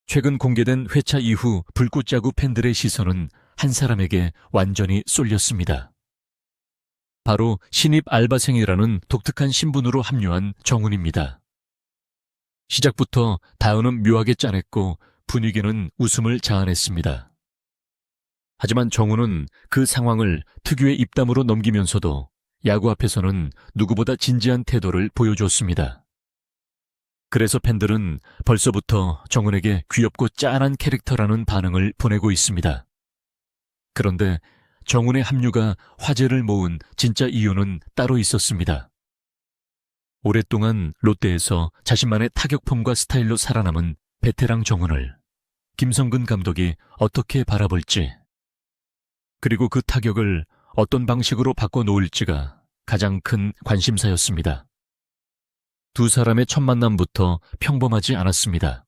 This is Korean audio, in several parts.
최근 공개된 회차 이후 불꽃야구 팬들의 시선은 한 사람에게 완전히 쏠렸습니다. 바로 신입 알바생이라는 독특한 신분으로 합류한 정훈입니다. 시작부터 다은은 묘하게 짠했고 분위기는 웃음을 자아냈습니다. 하지만 정훈은 그 상황을 특유의 입담으로 넘기면서도 야구 앞에서는 누구보다 진지한 태도를 보여줬습니다. 그래서 팬들은 벌써부터 정훈에게 귀엽고 짠한 캐릭터라는 반응을 보내고 있습니다. 그런데 정훈의 합류가 화제를 모은 진짜 이유는 따로 있었습니다. 오랫동안 롯데에서 자신만의 타격폼과 스타일로 살아남은 베테랑 정훈을 김성근 감독이 어떻게 바라볼지, 그리고 그 타격을 어떤 방식으로 바꿔놓을지가 가장 큰 관심사였습니다. 두 사람의 첫 만남부터 평범하지 않았습니다.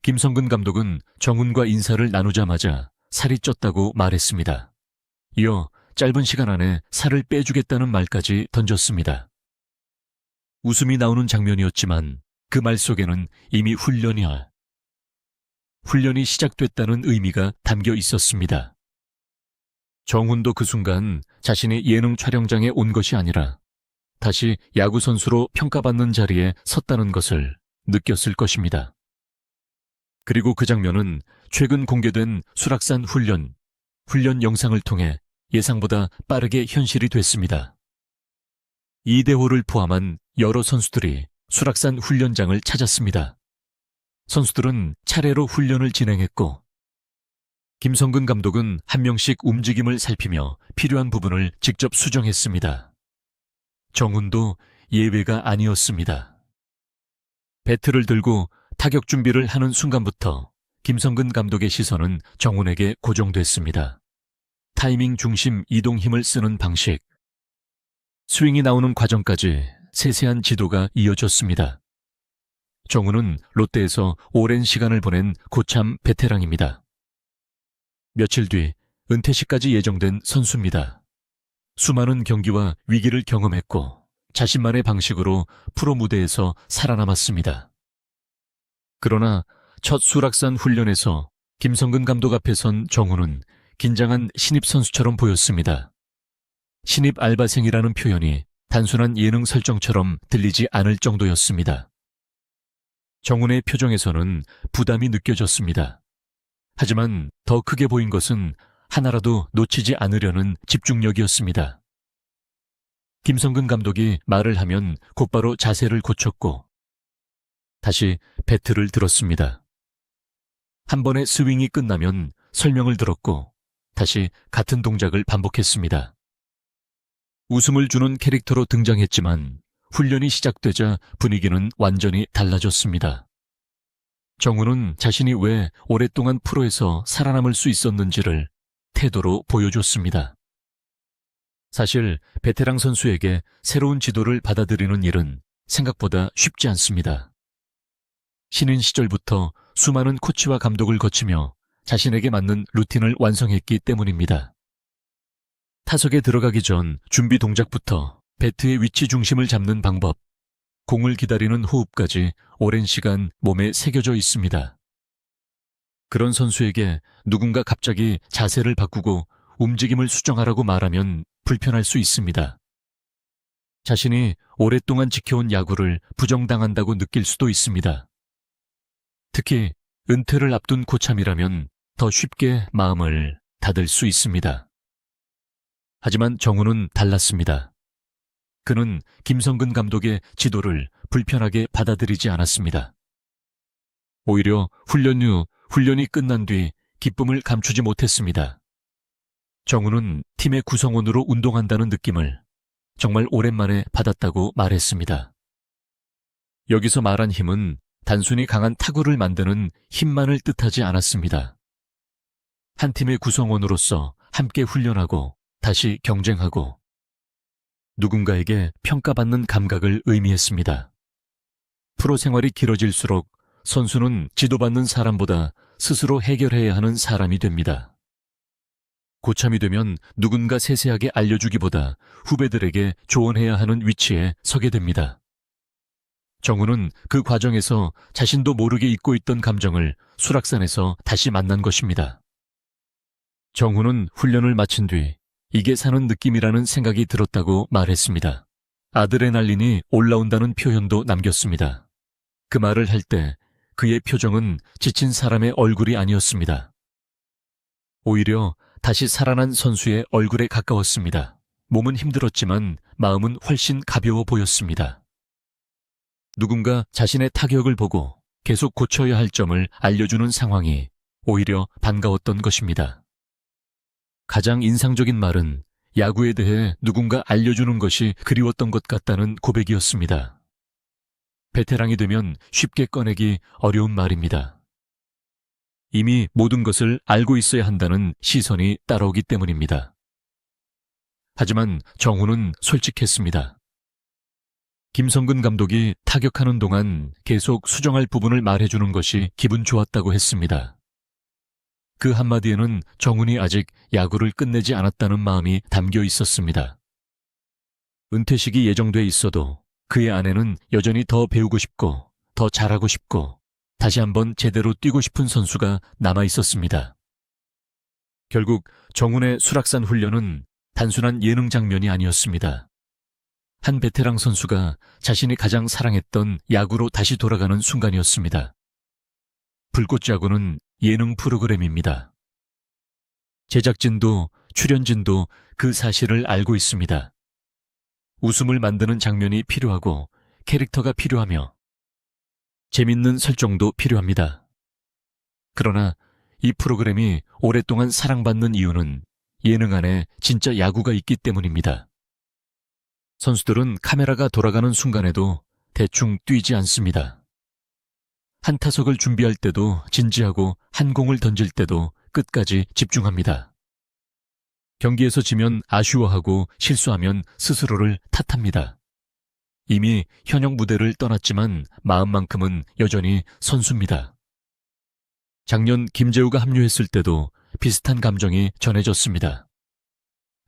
김성근 감독은 정훈과 인사를 나누자마자 살이 쪘다고 말했습니다. 이어 짧은 시간 안에 살을 빼주겠다는 말까지 던졌습니다. 웃음이 나오는 장면이었지만 그 말 속에는 이미 훈련이 시작됐다는 의미가 담겨 있었습니다. 정훈도 그 순간 자신이 예능 촬영장에 온 것이 아니라 다시 야구선수로 평가받는 자리에 섰다는 것을 느꼈을 것입니다. 그리고 그 장면은 최근 공개된 수락산 훈련 영상을 통해 예상보다 빠르게 현실이 됐습니다. 이대호를 포함한 여러 선수들이 수락산 훈련장을 찾았습니다. 선수들은 차례로 훈련을 진행했고 김성근 감독은 한 명씩 움직임을 살피며 필요한 부분을 직접 수정했습니다. 정훈도 예외가 아니었습니다. 배트를 들고 타격 준비를 하는 순간부터 김성근 감독의 시선은 정훈에게 고정됐습니다. 타이밍 중심 이동 힘을 쓰는 방식, 스윙이 나오는 과정까지 세세한 지도가 이어졌습니다. 정훈은 롯데에서 오랜 시간을 보낸 고참 베테랑입니다. 며칠 뒤 은퇴식까지 예정된 선수입니다. 수많은 경기와 위기를 경험했고 자신만의 방식으로 프로 무대에서 살아남았습니다. 그러나 첫 수락산 훈련에서 김성근 감독 앞에 선 정훈은 긴장한 신입 선수처럼 보였습니다. 신입 알바생이라는 표현이 단순한 예능 설정처럼 들리지 않을 정도였습니다. 정훈의 표정에서는 부담이 느껴졌습니다. 하지만 더 크게 보인 것은 하나라도 놓치지 않으려는 집중력이었습니다. 김성근 감독이 말을 하면 곧바로 자세를 고쳤고 다시 배트를 들었습니다. 한 번의 스윙이 끝나면 설명을 들었고 다시 같은 동작을 반복했습니다. 웃음을 주는 캐릭터로 등장했지만 훈련이 시작되자 분위기는 완전히 달라졌습니다. 정훈은 자신이 왜 오랫동안 프로에서 살아남을 수 있었는지를 태도로 보여줬습니다. 사실 베테랑 선수에게 새로운 지도를 받아들이는 일은 생각보다 쉽지 않습니다. 신인 시절부터 수많은 코치와 감독을 거치며 자신에게 맞는 루틴을 완성했기 때문입니다. 타석에 들어가기 전 준비 동작부터 배트의 위치 중심을 잡는 방법, 공을 기다리는 호흡까지 오랜 시간 몸에 새겨져 있습니다. 그런 선수에게 누군가 갑자기 자세를 바꾸고 움직임을 수정하라고 말하면 불편할 수 있습니다. 자신이 오랫동안 지켜온 야구를 부정당한다고 느낄 수도 있습니다. 특히 은퇴를 앞둔 고참이라면 더 쉽게 마음을 닫을 수 있습니다. 하지만 정훈은 달랐습니다. 그는 김성근 감독의 지도를 불편하게 받아들이지 않았습니다. 오히려 훈련 후 훈련이 끝난 뒤 기쁨을 감추지 못했습니다. 정훈은 팀의 구성원으로 운동한다는 느낌을 정말 오랜만에 받았다고 말했습니다. 여기서 말한 힘은 단순히 강한 타구를 만드는 힘만을 뜻하지 않았습니다. 한 팀의 구성원으로서 함께 훈련하고 다시 경쟁하고 누군가에게 평가받는 감각을 의미했습니다. 프로 생활이 길어질수록 선수는 지도받는 사람보다 스스로 해결해야 하는 사람이 됩니다. 고참이 되면 누군가 세세하게 알려주기보다 후배들에게 조언해야 하는 위치에 서게 됩니다. 정우는 그 과정에서 자신도 모르게 잊고 있던 감정을 수락산에서 다시 만난 것입니다. 정우는 훈련을 마친 뒤 이게 사는 느낌이라는 생각이 들었다고 말했습니다. 아드레날린이 올라온다는 표현도 남겼습니다. 그 말을 할 때 그의 표정은 지친 사람의 얼굴이 아니었습니다. 오히려 다시 살아난 선수의 얼굴에 가까웠습니다. 몸은 힘들었지만 마음은 훨씬 가벼워 보였습니다. 누군가 자신의 타격을 보고 계속 고쳐야 할 점을 알려주는 상황이 오히려 반가웠던 것입니다. 가장 인상적인 말은 야구에 대해 누군가 알려주는 것이 그리웠던 것 같다는 고백이었습니다. 베테랑이 되면 쉽게 꺼내기 어려운 말입니다. 이미 모든 것을 알고 있어야 한다는 시선이 따라오기 때문입니다. 하지만 정우는 솔직했습니다. 김성근 감독이 타격하는 동안 계속 수정할 부분을 말해주는 것이 기분 좋았다고 했습니다. 그 한마디에는 정훈이 아직 야구를 끝내지 않았다는 마음이 담겨 있었습니다. 은퇴식이 예정돼 있어도 그의 안에는 여전히 더 배우고 싶고 더 잘하고 싶고 다시 한번 제대로 뛰고 싶은 선수가 남아 있었습니다. 결국 정훈의 수락산 훈련은 단순한 예능 장면이 아니었습니다. 한 베테랑 선수가 자신이 가장 사랑했던 야구로 다시 돌아가는 순간이었습니다. 불꽃 야구는 예능 프로그램입니다. 제작진도 출연진도 그 사실을 알고 있습니다. 웃음을 만드는 장면이 필요하고 캐릭터가 필요하며 재밌는 설정도 필요합니다. 그러나 이 프로그램이 오랫동안 사랑받는 이유는 예능 안에 진짜 야구가 있기 때문입니다. 선수들은 카메라가 돌아가는 순간에도 대충 뛰지 않습니다. 한 타석을 준비할 때도 진지하고 한 공을 던질 때도 끝까지 집중합니다. 경기에서 지면 아쉬워하고 실수하면 스스로를 탓합니다. 이미 현역 무대를 떠났지만 마음만큼은 여전히 선수입니다. 작년 김재우가 합류했을 때도 비슷한 감정이 전해졌습니다.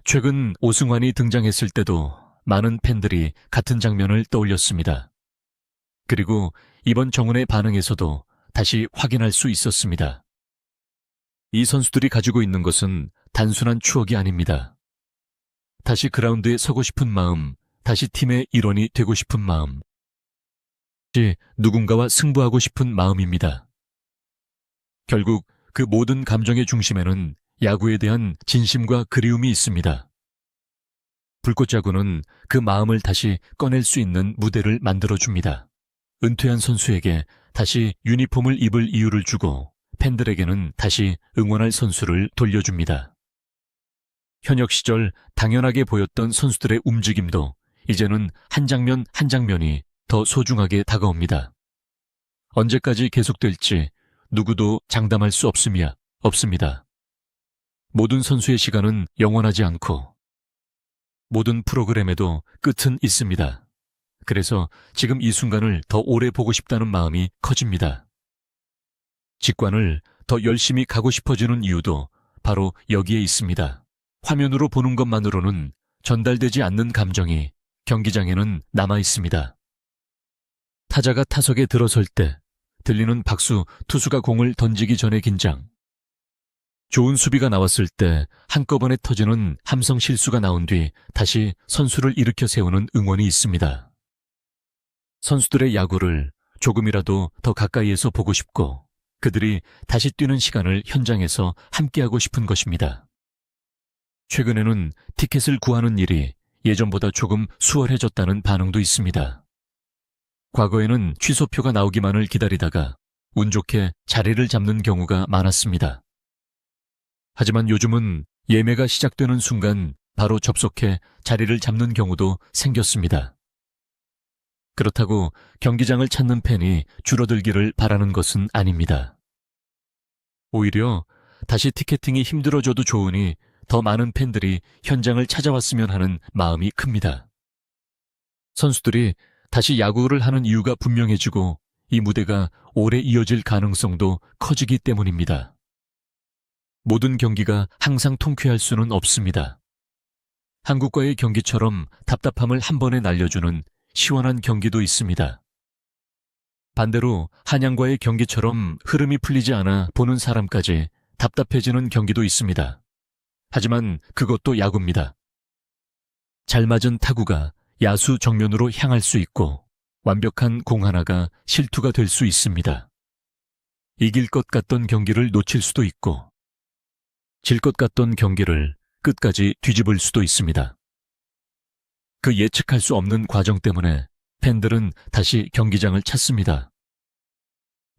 최근 오승환이 등장했을 때도 많은 팬들이 같은 장면을 떠올렸습니다. 그리고 이번 정훈의 반응에서도 다시 확인할 수 있었습니다. 이 선수들이 가지고 있는 것은 단순한 추억이 아닙니다. 다시 그라운드에 서고 싶은 마음, 다시 팀의 일원이 되고 싶은 마음, 다시 누군가와 승부하고 싶은 마음입니다. 결국 그 모든 감정의 중심에는 야구에 대한 진심과 그리움이 있습니다. 불꽃야구는 그 마음을 다시 꺼낼 수 있는 무대를 만들어줍니다. 은퇴한 선수에게 다시 유니폼을 입을 이유를 주고 팬들에게는 다시 응원할 선수를 돌려줍니다. 현역 시절 당연하게 보였던 선수들의 움직임도 이제는 한 장면 한 장면이 더 소중하게 다가옵니다. 언제까지 계속될지 누구도 장담할 수 없습니다. 모든 선수의 시간은 영원하지 않고 모든 프로그램에도 끝은 있습니다. 그래서 지금 이 순간을 더 오래 보고 싶다는 마음이 커집니다. 직관을 더 열심히 가고 싶어지는 이유도 바로 여기에 있습니다. 화면으로 보는 것만으로는 전달되지 않는 감정이 경기장에는 남아 있습니다. 타자가 타석에 들어설 때 들리는 박수, 투수가 공을 던지기 전의 긴장, 좋은 수비가 나왔을 때 한꺼번에 터지는 함성 실수가 나온 뒤 다시 선수를 일으켜 세우는 응원이 있습니다. 선수들의 야구를 조금이라도 더 가까이에서 보고 싶고 그들이 다시 뛰는 시간을 현장에서 함께하고 싶은 것입니다. 최근에는 티켓을 구하는 일이 예전보다 조금 수월해졌다는 반응도 있습니다. 과거에는 취소표가 나오기만을 기다리다가 운 좋게 자리를 잡는 경우가 많았습니다. 하지만 요즘은 예매가 시작되는 순간 바로 접속해 자리를 잡는 경우도 생겼습니다. 그렇다고 경기장을 찾는 팬이 줄어들기를 바라는 것은 아닙니다. 오히려 다시 티켓팅이 힘들어져도 좋으니 더 많은 팬들이 현장을 찾아왔으면 하는 마음이 큽니다. 선수들이 다시 야구를 하는 이유가 분명해지고 이 무대가 오래 이어질 가능성도 커지기 때문입니다. 모든 경기가 항상 통쾌할 수는 없습니다. 한국과의 경기처럼 답답함을 한 번에 날려주는 시원한 경기도 있습니다. 반대로 한양과의 경기처럼 흐름이 풀리지 않아 보는 사람까지 답답해지는 경기도 있습니다. 하지만 그것도 야구입니다. 잘 맞은 타구가 야수 정면으로 향할 수 있고 완벽한 공 하나가 실투가 될 수 있습니다. 이길 것 같던 경기를 놓칠 수도 있고 질 것 같던 경기를 끝까지 뒤집을 수도 있습니다. 그 예측할 수 없는 과정 때문에 팬들은 다시 경기장을 찾습니다.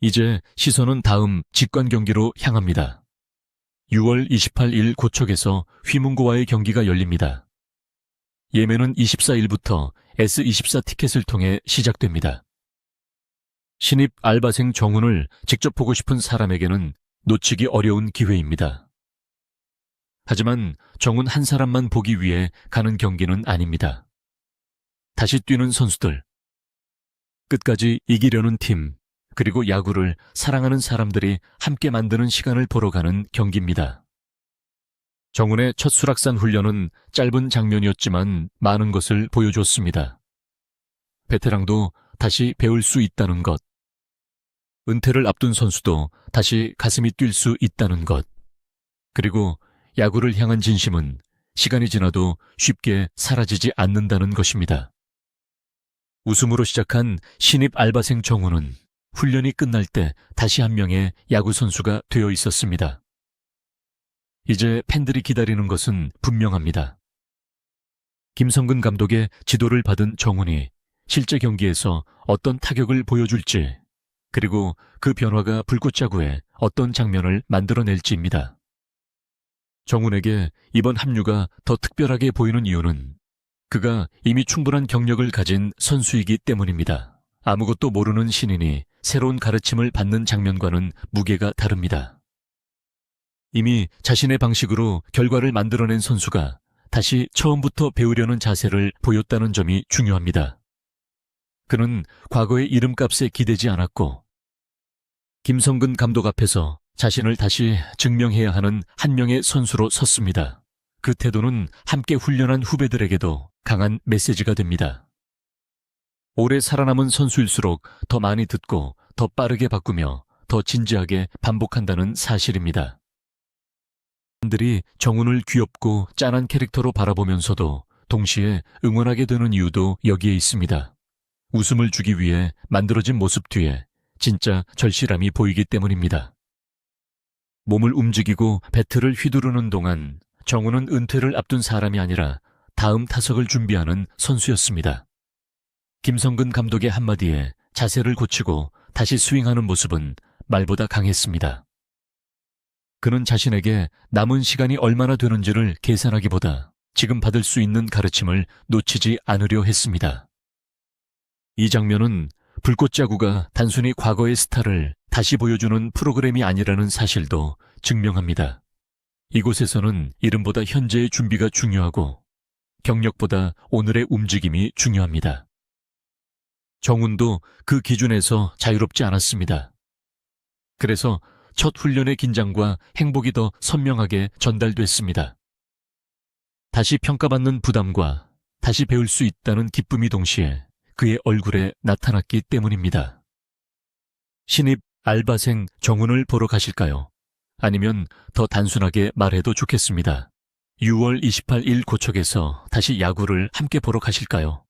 이제 시선은 다음 직관 경기로 향합니다. 6월 28일 고척에서 휘문고와의 경기가 열립니다. 예매는 24일부터 S24 티켓을 통해 시작됩니다. 신입 알바생 정훈을 직접 보고 싶은 사람에게는 놓치기 어려운 기회입니다. 하지만 정훈 한 사람만 보기 위해 가는 경기는 아닙니다. 다시 뛰는 선수들, 끝까지 이기려는 팀, 그리고 야구를 사랑하는 사람들이 함께 만드는 시간을 보러 가는 경기입니다. 정훈의 첫 수락산 훈련은 짧은 장면이었지만 많은 것을 보여줬습니다. 베테랑도 다시 배울 수 있다는 것, 은퇴를 앞둔 선수도 다시 가슴이 뛸 수 있다는 것, 그리고 야구를 향한 진심은 시간이 지나도 쉽게 사라지지 않는다는 것입니다. 웃음으로 시작한 신입 알바생 정훈은 훈련이 끝날 때 다시 한 명의 야구 선수가 되어 있었습니다. 이제 팬들이 기다리는 것은 분명합니다. 김성근 감독의 지도를 받은 정훈이 실제 경기에서 어떤 타격을 보여줄지, 그리고 그 변화가 불꽃자구에 어떤 장면을 만들어낼지입니다. 정훈에게 이번 합류가 더 특별하게 보이는 이유는 그가 이미 충분한 경력을 가진 선수이기 때문입니다. 아무것도 모르는 신인이 새로운 가르침을 받는 장면과는 무게가 다릅니다. 이미 자신의 방식으로 결과를 만들어낸 선수가 다시 처음부터 배우려는 자세를 보였다는 점이 중요합니다. 그는 과거의 이름값에 기대지 않았고 김성근 감독 앞에서 자신을 다시 증명해야 하는 한 명의 선수로 섰습니다. 그 태도는 함께 훈련한 후배들에게도 강한 메시지가 됩니다. 오래 살아남은 선수일수록 더 많이 듣고 더 빠르게 바꾸며 더 진지하게 반복한다는 사실입니다. 팬들이 정훈을 귀엽고 짠한 캐릭터로 바라보면서도 동시에 응원하게 되는 이유도 여기에 있습니다. 웃음을 주기 위해 만들어진 모습 뒤에 진짜 절실함이 보이기 때문입니다. 몸을 움직이고 배트를 휘두르는 동안 정훈은 은퇴를 앞둔 사람이 아니라 다음 타석을 준비하는 선수였습니다. 김성근 감독의 한마디에 자세를 고치고 다시 스윙하는 모습은 말보다 강했습니다. 그는 자신에게 남은 시간이 얼마나 되는지를 계산하기보다 지금 받을 수 있는 가르침을 놓치지 않으려 했습니다. 이 장면은 불꽃자구가 단순히 과거의 스타를 다시 보여주는 프로그램이 아니라는 사실도 증명합니다. 이곳에서는 이름보다 현재의 준비가 중요하고 경력보다 오늘의 움직임이 중요합니다. 정훈도 그 기준에서 자유롭지 않았습니다. 그래서 첫 훈련의 긴장과 행복이 더 선명하게 전달됐습니다. 다시 평가받는 부담과 다시 배울 수 있다는 기쁨이 동시에 그의 얼굴에 나타났기 때문입니다. 신입 알바생 정훈을 보러 가실까요? 아니면 더 단순하게 말해도 좋겠습니다. 6월 28일 고척에서 다시 야구를 함께 보러 가실까요?